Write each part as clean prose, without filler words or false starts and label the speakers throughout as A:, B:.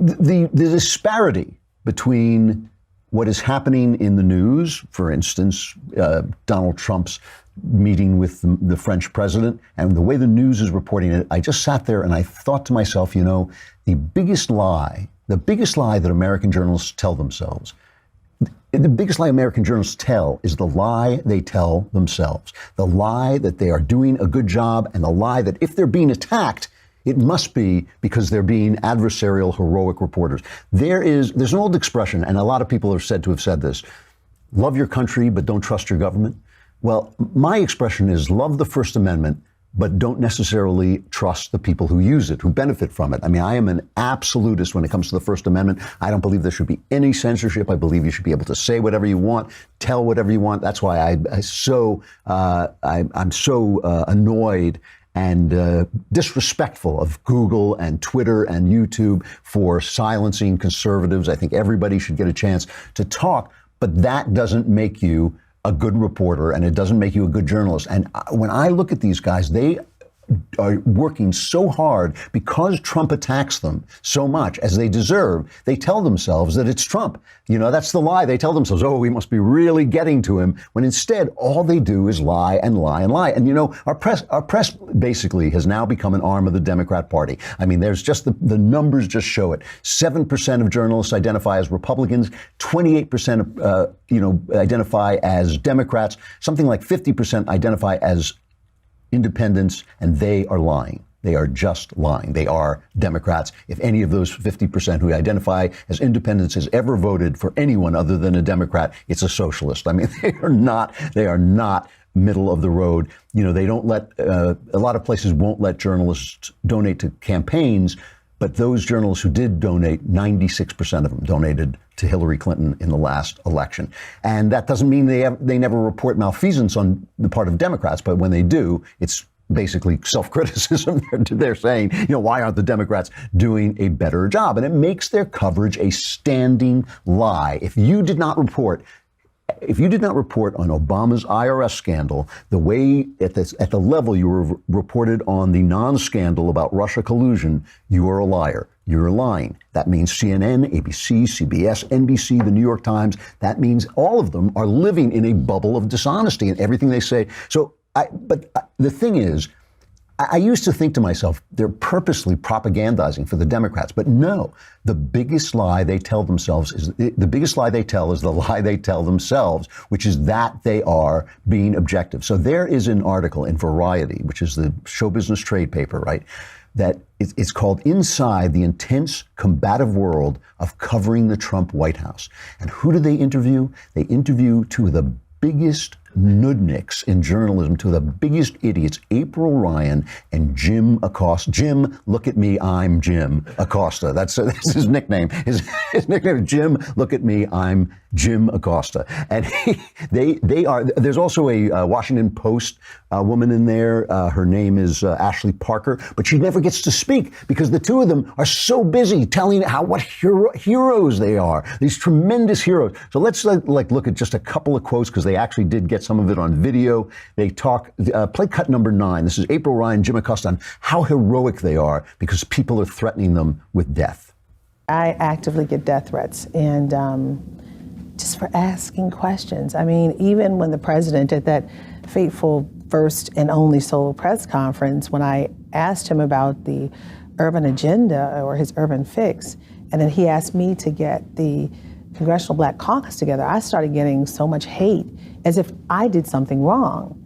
A: the disparity between what is happening in the news, for instance, Donald Trump's meeting with the French president, and the way the news is reporting it, I just sat there and I thought to myself, the biggest lie that American journalists tell themselves, the biggest lie American journalists tell is the lie they tell themselves. The lie that they are doing a good job, and the lie that if they're being attacked, it must be because they're being adversarial, heroic reporters. There's an old expression, and a lot of people are said to have said this: love your country, but don't trust your government. Well, my expression is love the First Amendment, but don't necessarily trust the people who use it, who benefit from it. I mean, I am an absolutist when it comes to the First Amendment. I don't believe there should be any censorship. I believe you should be able to say whatever you want, tell whatever you want. That's why I'm so annoyed and disrespectful of Google and Twitter and YouTube for silencing conservatives. I think everybody should get a chance to talk, but that doesn't make you a good reporter, and it doesn't make you a good journalist. And when I look at these guys, they are working so hard because Trump attacks them so much, as they deserve. They tell themselves that it's Trump. That's the lie. They tell themselves, oh, we must be really getting to him, when instead all they do is lie and lie and lie. And our press basically has now become an arm of the Democrat Party. I mean, there's just the numbers just show it. 7% of journalists identify as Republicans, 28% identify as Democrats, something like 50% identify as independents, and they are lying. They are just lying. They are Democrats. If any of those 50% who identify as independents has ever voted for anyone other than a Democrat, it's a socialist. I mean, they are not middle of the road. They don't let, a lot of places won't let journalists donate to campaigns, but those journalists who did donate, 96% of them donated to Hillary Clinton in the last election. And that doesn't mean they never report malfeasance on the part of Democrats, but when they do, it's basically self-criticism. They're saying, why aren't the Democrats doing a better job? And it makes their coverage a standing lie. If you did not report on Obama's IRS scandal the way at the level you were reported on the non-scandal about Russia collusion, you are a liar. You're lying. That means CNN, ABC, CBS, NBC, the New York Times. That means all of them are living in a bubble of dishonesty in everything they say. But the thing is, I used to think to myself, they're purposely propagandizing for the Democrats. But no, the biggest lie they tell themselves is the lie they tell themselves, which is that they are being objective. So there is an article in Variety, which is the show business trade paper, right? That it's called Inside the Intense Combative World of Covering the Trump White House. And who do they interview? They interview two of the biggest nudniks in journalism, two of the biggest idiots, April Ryan and Jim Acosta. Jim, look at me, I'm Jim Acosta. That's his nickname. His nickname is Jim, look at me, I'm Jim Acosta. And they are, there's also a Washington Post woman in there. Her name is Ashley Parker, but she never gets to speak because the two of them are so busy telling what heroes they are, these tremendous heroes. So let's look at just a couple of quotes, because they actually did get some of it on video. They talk, play cut number 9. This is April Ryan, Jim Acosta, on how heroic they are because people are threatening them with death.
B: I actively get death threats, and just for asking questions. I mean, even when the president at that fateful first and only solo press conference, when I asked him about the urban agenda or his urban fix, and then he asked me to get the Congressional Black Caucus together, I started getting so much hate as if I did something wrong.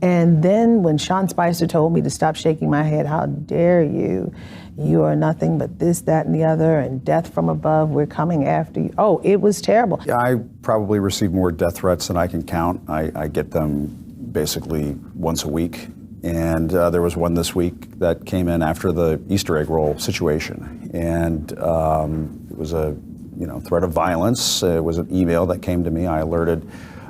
B: And then when Sean Spicer told me to stop shaking my head, how dare you? You are nothing but this, that, and the other, and death from above, we're coming after you. Oh, it was terrible.
C: Yeah, I probably receive more death threats than I can count. I get them basically once a week. And there was one this week that came in after the Easter egg roll situation. And it was a threat of violence. It was an email that came to me. I alerted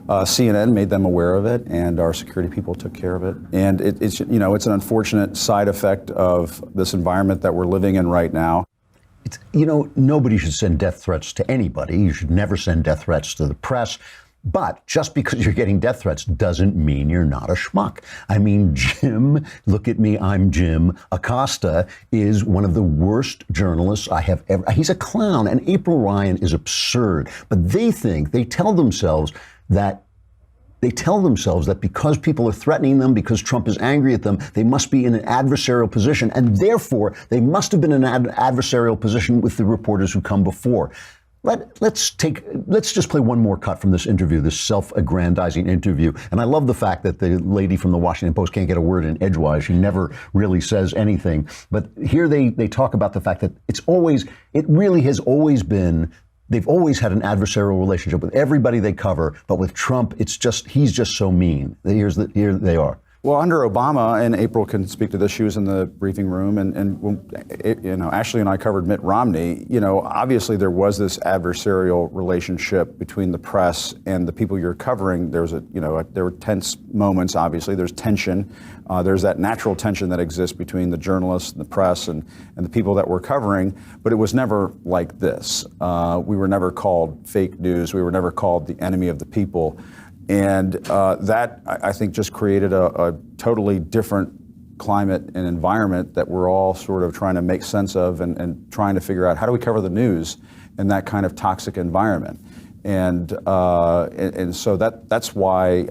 C: CNN, made them aware of it, and our security people took care of it. And it's an unfortunate side effect of this environment that we're living in right now.
A: Nobody should send death threats to anybody. You should never send death threats to the press. But just because you're getting death threats doesn't mean you're not a schmuck. I mean, Jim, look at me, I'm Jim Acosta, is one of the worst journalists I have ever. He's a clown, and April Ryan is absurd. But they tell themselves that because people are threatening them, because Trump is angry at them, they must be in an adversarial position, and therefore they must have been in an adversarial position with the reporters who come before. Let's just play one more cut from this interview, this self-aggrandizing interview. And I love the fact that the lady from the Washington Post can't get a word in edgewise. She never really says anything. But here they talk about the fact that it really has always been, they've always had an adversarial relationship with everybody they cover. But with Trump, he's just so mean. Here they are.
C: Well, under Obama, and April can speak to this, she was in the briefing room, and when, Ashley and I covered Mitt Romney, obviously there was this adversarial relationship between the press and the people you're covering. There were tense moments, obviously. There's tension. There's that natural tension that exists between the journalists and the press and the people that we're covering, but it was never like this. We were never called fake news. We were never called the enemy of the people. And that, I think, just created a totally different climate and environment that we're all sort of trying to make sense of and trying to figure out how do we cover the news in that kind of toxic environment. And so that's why,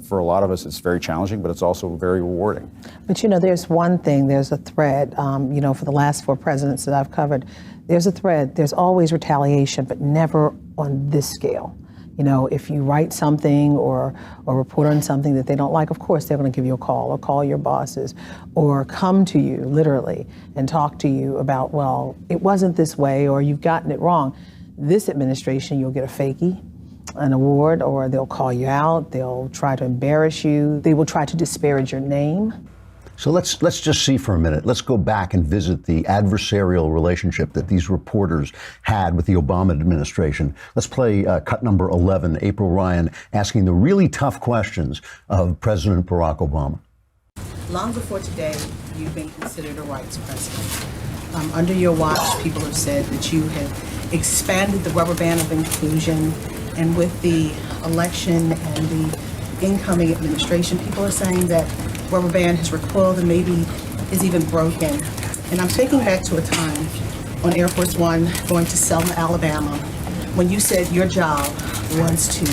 C: for a lot of us, it's very challenging, but it's also very rewarding.
B: But, there's one thing, there's a thread, for the last 4 presidents that I've covered, there's a thread, there's always retaliation, but never on this scale. If you write something or report on something that they don't like, of course they're going to give you a call or call your bosses or come to you literally and talk to you about, well, it wasn't this way or you've gotten it wrong. This administration, you'll get a fakie, an award, or they'll call you out. They'll try to embarrass you. They will try to disparage your name.
A: So let's just see for a minute. Let's go back and visit the adversarial relationship that these reporters had with the Obama administration. Let's play cut number 11, April Ryan asking the really tough questions of President Barack Obama.
B: Long before today, you've been considered a rights president. Under your watch, people have said that you have expanded the rubber band of inclusion, and with the election and the incoming administration, people are saying that rubber band has recoiled and maybe is even broken. And I'm taking back to a time on Air Force One going to Selma, Alabama, when you said your job was to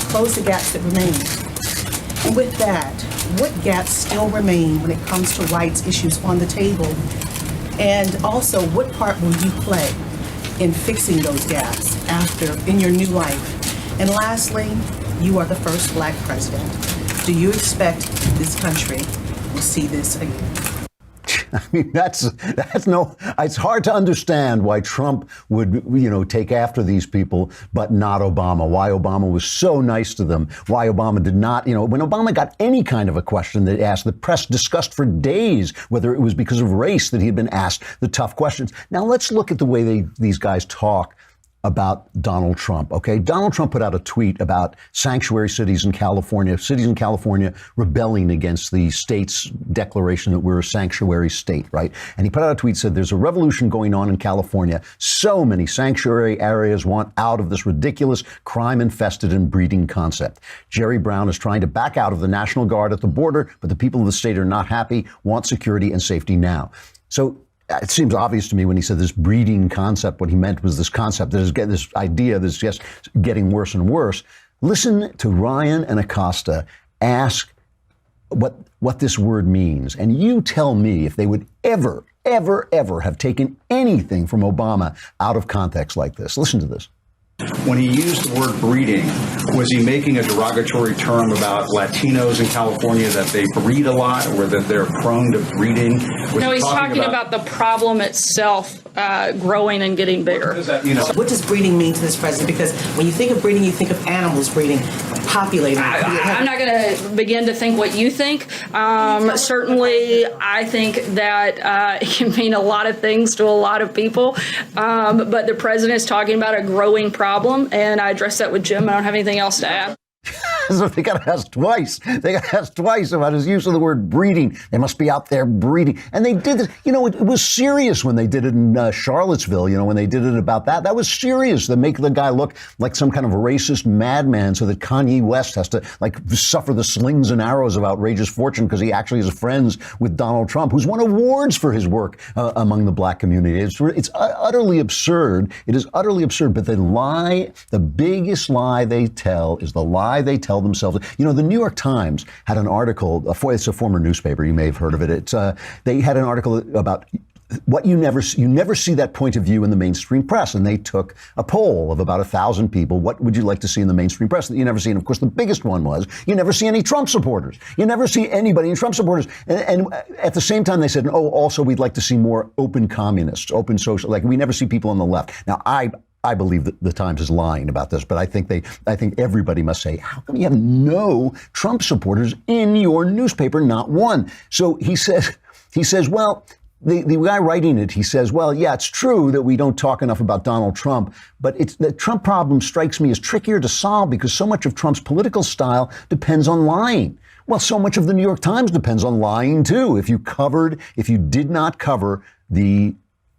B: close the gaps that remain. And with that, what gaps still remain when it comes to rights issues on the table? And also, what part will you play in fixing those gaps in your new life? And lastly, you are the first Black president. Do you expect this country will see this again?
A: I mean, it's hard to understand why Trump would, take after these people, but not Obama. Why Obama was so nice to them. Why Obama did not, when Obama got any kind of a question that asked, the press discussed for days whether it was because of race that he had been asked the tough questions. Now let's look at the way these guys talk about Donald Trump, okay? Donald Trump put out a tweet about sanctuary cities in California rebelling against the state's declaration that we're a sanctuary state, right? And he put out a tweet, said, there's a revolution going on in California. So many sanctuary areas want out of this ridiculous crime-infested and breeding concept. Jerry Brown is trying to back out of the National Guard at the border, but the people of the state are not happy, want security and safety now. So it seems obvious to me when he said this breeding concept, what he meant was this concept that is this idea that's just getting worse and worse. Listen to Ryan and Acosta ask what this word means. And you tell me if they would ever have taken anything from Obama out of context like this. Listen to this.
D: When he used the word breeding, was he making a derogatory term about Latinos in California, that they breed a lot or that they're prone to breeding?
E: No, he's talking about the problem itself growing and getting bigger.
B: What does breeding mean to this president? Because when you think of breeding, you think of animals breeding, populating.
E: I'm not going to begin to think what you think. Certainly, I think that it can mean a lot of things to a lot of people. But the president is talking about a growing problem, and I addressed that with Jim. I don't have anything else to add.
A: So they got to ask twice. They got to ask twice about his use of the word breeding. They must be out there breeding. And they did this. You know, it was serious when they did it in Charlottesville, you know, when they did it about that. That was serious. They make the guy look like some kind of racist madman so that Kanye West has to, like, suffer the slings and arrows of outrageous fortune because he actually is friends with Donald Trump, who's won awards for his work among the black community. It's utterly absurd. It is utterly absurd. But the lie, the biggest lie they tell is the lie they tell themselves. You know, the New York Times had an article, it's a former newspaper, you may have heard of it. They had an article about what you never see that point of view in the mainstream press. And they took a poll of about 1,000 people. What would you like to see in the mainstream press that you never see? And of course, the biggest one was you never see any Trump supporters. You never see anybody in Trump supporters. And at the same time, they said, oh, also, we'd like to see more open communists, open social, like we never see people on the left. Now, I believe that the Times is lying about this, but I think everybody must say, how come you have no Trump supporters in your newspaper? Not one. So he says, well, the guy writing it, he says, well, yeah, it's true that we don't talk enough about Donald Trump, but the Trump problem strikes me as trickier to solve because so much of Trump's political style depends on lying. Well, so much of the New York Times depends on lying, too. If you did not cover the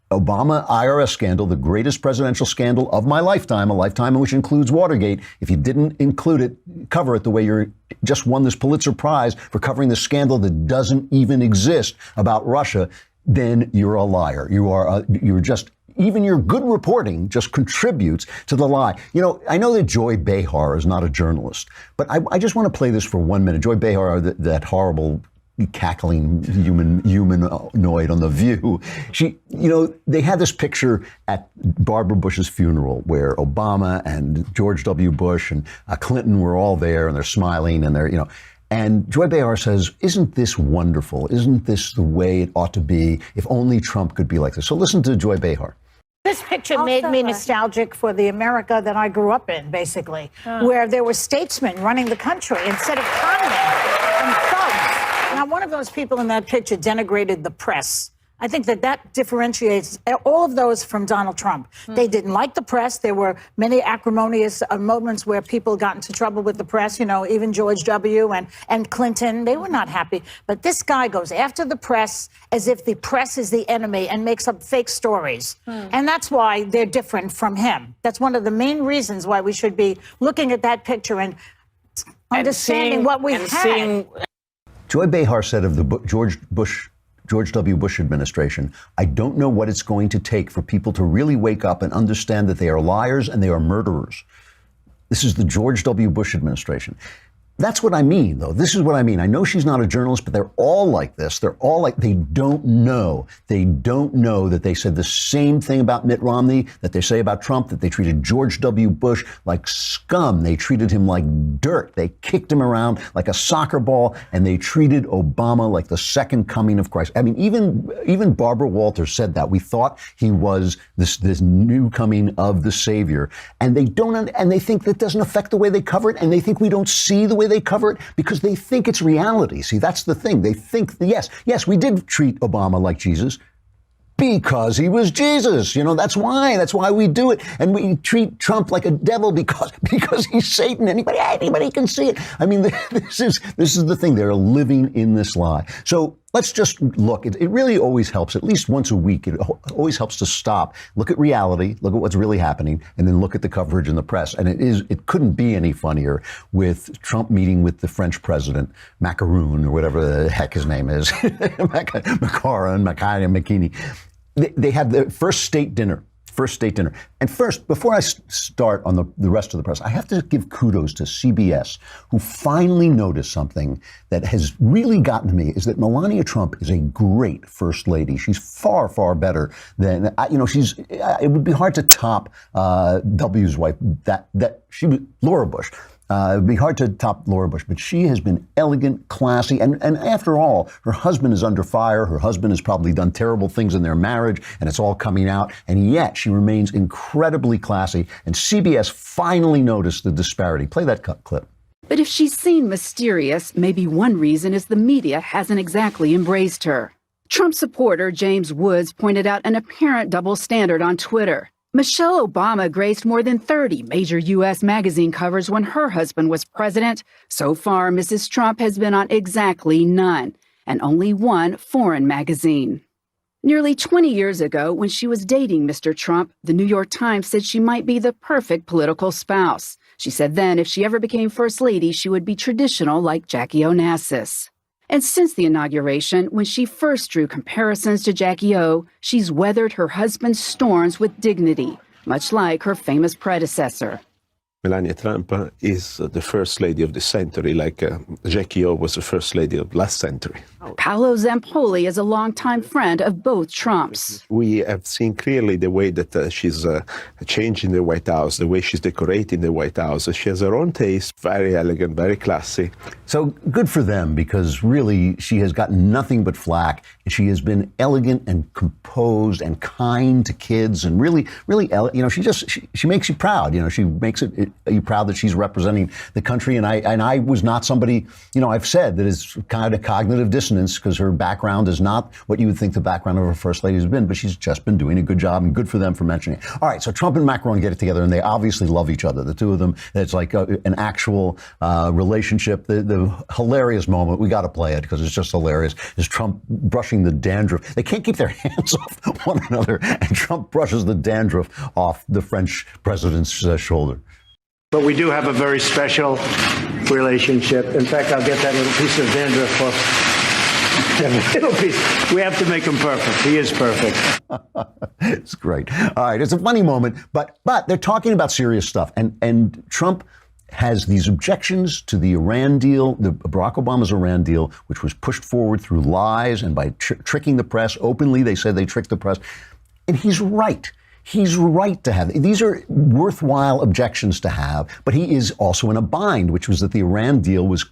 A: Obama IRS scandal, the greatest presidential scandal of my lifetime, a lifetime in which includes Watergate, if you didn't cover it the way you're just won this Pulitzer Prize for covering the scandal that doesn't even exist about Russia, then you're a liar. You're just, even your good reporting just contributes to the lie. You know, I know that Joy Behar is not a journalist, but I just want to play this for 1 minute. Joy Behar, that horrible cackling humanoid on The View. They had this picture at Barbara Bush's funeral where Obama and George W. Bush and Clinton were all there and they're smiling and they're, and Joy Behar says, isn't this wonderful? Isn't this the way it ought to be if only Trump could be like this? So listen to Joy Behar.
F: This picture made me nostalgic for the America that I grew up in, basically, where there were statesmen running the country instead of conmen and thugs. Now, one of those people in that picture denigrated the press. I think that differentiates all of those from Donald Trump. They didn't like the press. There were many acrimonious moments where people got into trouble with the press, even George W. and Clinton. They were not happy. But this guy goes after the press as if the press is the enemy and makes up fake stories. And that's why they're different from him. That's one of the main reasons why we should be looking at that picture and understanding what we had.
A: Joy Behar said of the George W. Bush administration, I don't know what it's going to take for people to really wake up and understand that they are liars and they are murderers. This is the George W. Bush administration. That's what I mean, though. This is what I mean. I know she's not a journalist, but they're all like this. They're all like, they don't know. They don't know that they said the same thing about Mitt Romney that they say about Trump, that they treated George W. Bush like scum. They treated him like dirt. They kicked him around like a soccer ball, and they treated Obama like the second coming of Christ. I mean, even Barbara Walters said that. We thought he was this new coming of the Savior. And they don't, and they think that doesn't affect the way they cover it, and they think we don't see the way they cover it because they think it's reality. See, that's the thing. They think, yes, we did treat Obama like Jesus because he was Jesus. That's why we do it. And we treat Trump like a devil because he's Satan. Anybody can see it. I mean, this is the thing. They're living in this lie. So let's just look. It really always helps, at least once a week. It always helps to stop, look at reality, look at what's really happening, and then look at the coverage in the press. And it couldn't be any funnier with Trump meeting with the French president, Macaron, or whatever the heck his name is, McKinney. They had their first state dinner. And first, before I start on the rest of the press, I have to give kudos to CBS, who finally noticed something that has really gotten to me, is that Melania Trump is a great first lady. She's far, far better than, it would be hard to top W's wife, Laura Bush. It'd be hard to top Laura Bush, but she has been elegant, classy, and after all, her husband is under fire. Her husband has probably done terrible things in their marriage, and it's all coming out, and yet she remains incredibly classy, and CBS finally noticed the disparity. Play that clip.
G: But if she's seen mysterious, maybe one reason is the media hasn't exactly embraced her. Trump supporter James Woods pointed out an apparent double standard on Twitter. Michelle Obama graced more than 30 major U.S. magazine covers when her husband was president. So far, Mrs. Trump has been on exactly none, and only one foreign magazine. Nearly 20 years ago, when she was dating Mr. Trump, the New York Times said she might be the perfect political spouse. She said then if she ever became First Lady, she would be traditional like Jackie Onassis. And since the inauguration, when she first drew comparisons to Jackie O, she's weathered her husband's storms with dignity, much like her famous predecessor.
H: Melania Trump is the first lady of the century, like Jackie O was the first lady of last century.
G: Paolo Zampoli is a longtime friend of both Trumps.
H: We have seen clearly the way that she's changing the White House, the way she's decorating the White House. She has her own taste, very elegant, very classy.
A: So good for them, because really she has gotten nothing but flack. She has been elegant and composed and kind to kids, and really, she makes you proud. She makes you proud that she's representing the country. And I was not somebody, I've said that is kind of cognitive dissonance, because her background is not what you would think the background of a first lady has been, but she's just been doing a good job, and good for them for mentioning it. All right, so Trump and Macron get it together, and they obviously love each other, the two of them. It's like an actual relationship. The hilarious moment, we got to play it because it's just hilarious, is Trump brushing the dandruff. They can't keep their hands off one another, and Trump brushes the dandruff off the French president's shoulder.
I: But we do have a very special relationship. In fact, I'll get that little piece of dandruff off. Little piece. We have to make him perfect. He is perfect.
A: It's great. All right, it's a funny moment, but they're talking about serious stuff, and Trump has these objections to the Iran deal, the Barack Obama's Iran deal, which was pushed forward through lies and by tricking the press. Openly, they said they tricked the press, and he's right. He's right to have. These are worthwhile objections to have, but he is also in a bind, which was that the Iran deal was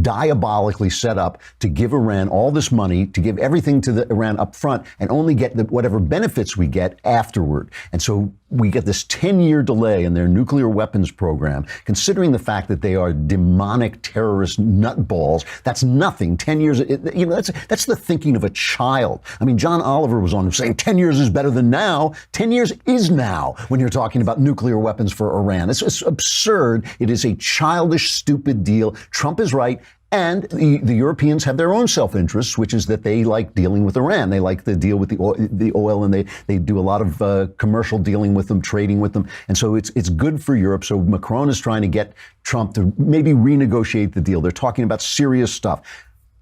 A: diabolically set up to give Iran all this money, to give everything to the Iran up front, and only get whatever benefits we get afterward. And so we get this 10-year delay in their nuclear weapons program, considering the fact that they are demonic terrorist nutballs. That's nothing. 10 years, that's the thinking of a child. I mean, John Oliver was on saying 10 years is better than now. 10 years is now when you're talking about nuclear weapons for Iran. It's absurd. It is a childish, stupid deal. Trump is right. And the Europeans have their own self-interests, which is that they like dealing with Iran. They like the deal with the oil, and they do a lot of commercial dealing with them, trading with them. And so it's good for Europe. So Macron is trying to get Trump to maybe renegotiate the deal. They're talking about serious stuff.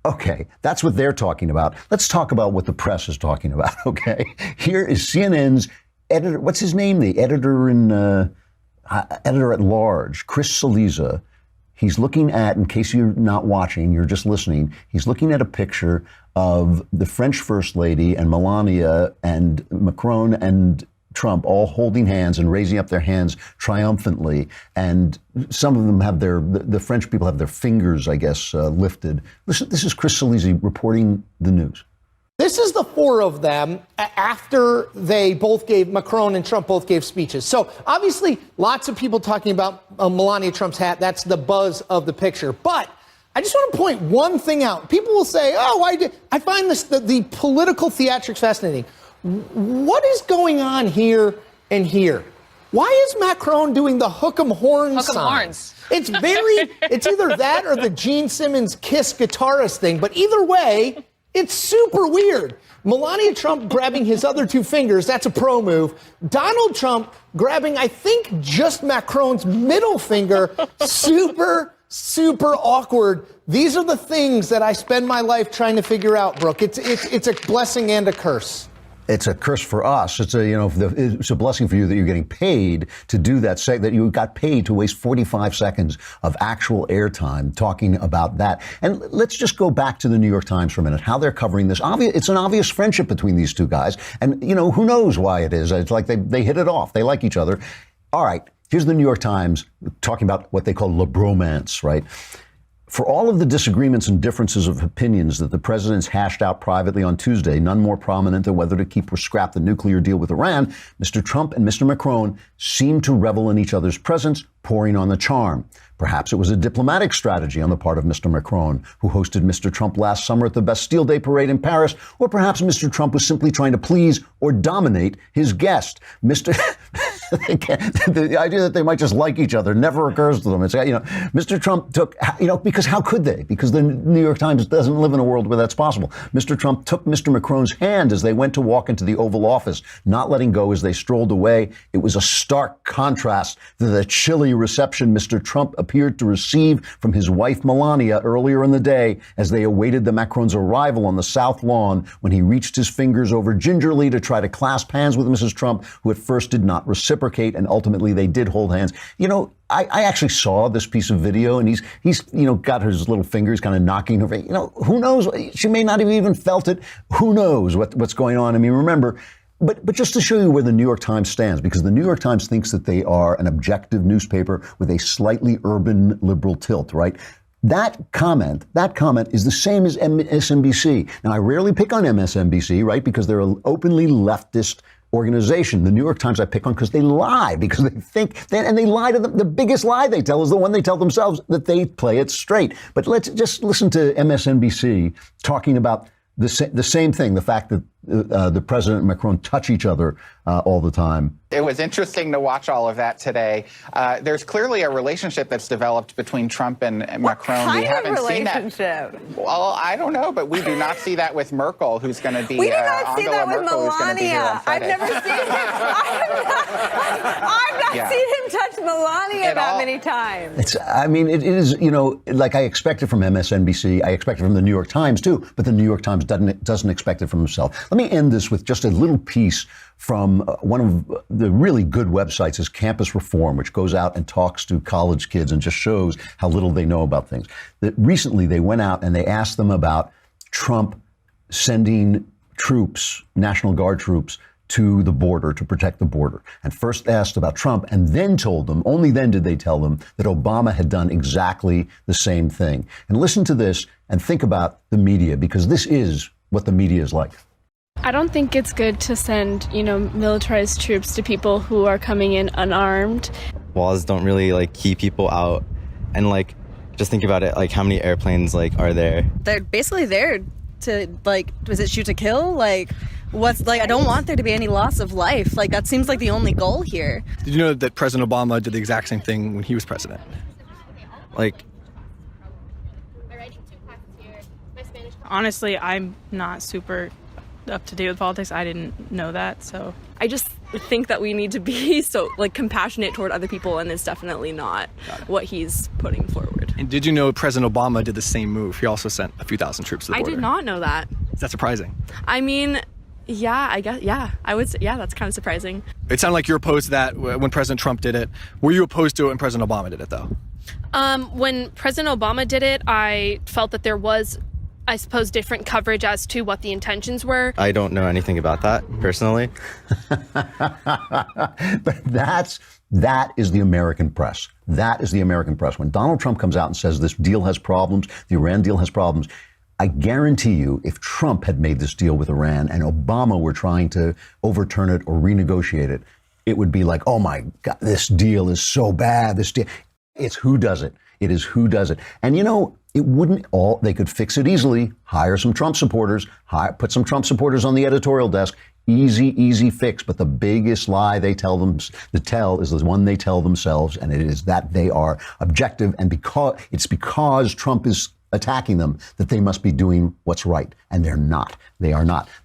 A: Okay, that's what they're talking about. Let's talk about what the press is talking about, okay? Here is CNN's editor. What's his name? The editor at large, Chris Cillizza. He's looking at, in case you're not watching, you're just listening, he's looking at a picture of the French First Lady and Melania and Macron and Trump all holding hands and raising up their hands triumphantly. And some of them have the French people have their fingers, I guess, lifted. Listen, this is Chris Cillizza reporting the news.
J: This is the four of them after Macron and Trump both gave speeches. So obviously lots of people talking about Melania Trump's hat. That's the buzz of the picture. But I just want to point one thing out. People will say, I find the political theatrics fascinating. What is going on here and here? Why is Macron doing the hook 'em horns sign? It's either that or the Gene Simmons Kiss guitarist thing. But either way, it's super weird. Melania Trump grabbing his other two fingers, that's a pro move. Donald Trump grabbing, I think, just Macron's middle finger, super awkward. These are the things that I spend my life trying to figure out, Brooke. It's a blessing and a curse.
A: It's a curse for us. It's a blessing for you that you're getting paid to do that. Say that you got paid to waste 45 seconds of actual airtime talking about that. And let's just go back to the New York Times for a minute. How they're covering this. It's an obvious friendship between these two guys, and who knows why it is. It's like they hit it off. They like each other. All right. Here's the New York Times talking about what they call le bromance, right? For all of the disagreements and differences of opinions that the presidents hashed out privately on Tuesday, none more prominent than whether to keep or scrap the nuclear deal with Iran, Mr. Trump and Mr. Macron seemed to revel in each other's presence, pouring on the charm. Perhaps it was a diplomatic strategy on the part of Mr. Macron, who hosted Mr. Trump last summer at the Bastille Day parade in Paris, or perhaps Mr. Trump was simply trying to please or dominate his guest. The idea that they might just like each other never occurs to them. It's, Mr. Trump took, because how could they? Because the New York Times doesn't live in a world where that's possible. Mr. Trump took Mr. Macron's hand as they went to walk into the Oval Office, not letting go as they strolled away. It was a stark contrast to the chilly reception Mr. Trump appeared to receive from his wife Melania earlier in the day as they awaited the Macron's arrival on the South Lawn, when he reached his fingers over gingerly to try to clasp hands with Mrs. Trump, who at first did not reciprocate, and ultimately they did hold hands. I actually saw this piece of video, and he's got his little fingers kind of knocking her. Who knows? She may not have even felt it. Who knows what's going on? I mean, remember. But just to show you where the New York Times stands, because the New York Times thinks that they are an objective newspaper with a slightly urban liberal tilt, right? That comment is the same as MSNBC. Now, I rarely pick on MSNBC, right? Because they're an openly leftist organization. The New York Times I pick on because they lie, because they think, and they lie to them. The biggest lie they tell is the one they tell themselves, that they play it straight. But let's just listen to MSNBC talking about the same thing, the fact that the president and Macron touch each other all the time.
K: It was interesting to watch all of that today. There's clearly a relationship that's developed between Trump and Macron.
L: What
K: we haven't
L: kind of
K: seen
L: relationship?
K: that. Well, I don't know, but we do not see that with Merkel, who's going to be.
L: We do not see that with
K: Merkel,
L: Melania. I've never seen him. I've not seen him touch Melania that many times.
A: It is, like I expected from MSNBC, I expected from the New York Times too, but the New York Times doesn't expect it from himself. Let me end this with just a little piece from one of the really good websites is Campus Reform, which goes out and talks to college kids and just shows how little they know about things. That recently they went out and they asked them about Trump sending troops, National Guard troops, to the border to protect the border. And first asked about Trump and then told them, only then did they tell them, that Obama had done exactly the same thing. And listen to this and think about the media, because this is what the media is like.
M: I don't think it's good to send, militarized troops to people who are coming in unarmed.
N: Walls don't really keep people out, and just think about it, how many airplanes are there?
O: They're basically there to was it shoot to kill? I don't want there to be any loss of life. That seems like the only goal here.
P: Did you know that President Obama did the exact same thing when he was president?
Q: Honestly, I'm not super up to date with politics. I didn't know that, so
R: I just think that we need to be so compassionate toward other people, and it's definitely not what he's putting forward.
P: And did you know President Obama did the same move? He also sent a few thousand troops to the border.
R: I did not know that.
P: Is that surprising?
R: I mean, yeah, I guess, yeah, I would say, yeah, that's kind of surprising.
P: It sounded like you're opposed to that when President Trump did it. Were you opposed to it when President Obama did it, though?
M: When President Obama did it, I felt that there was, I suppose, different coverage as to what the intentions were.
N: I don't know anything about that, personally.
A: But that is the American press. That is the American press. When Donald Trump comes out and says this deal has problems, the Iran deal has problems, I guarantee you, if Trump had made this deal with Iran and Obama were trying to overturn it or renegotiate it, it would be like, oh my God, this deal is so bad. This deal. It's who does it. It is who does it. And it wouldn't they could fix it easily, hire some Trump supporters, put some Trump supporters on the editorial desk. Easy fix. But the biggest lie they tell is the one they tell themselves, and it is that they are objective, and because Trump is attacking them that they must be doing what's right, and they're not. They are not.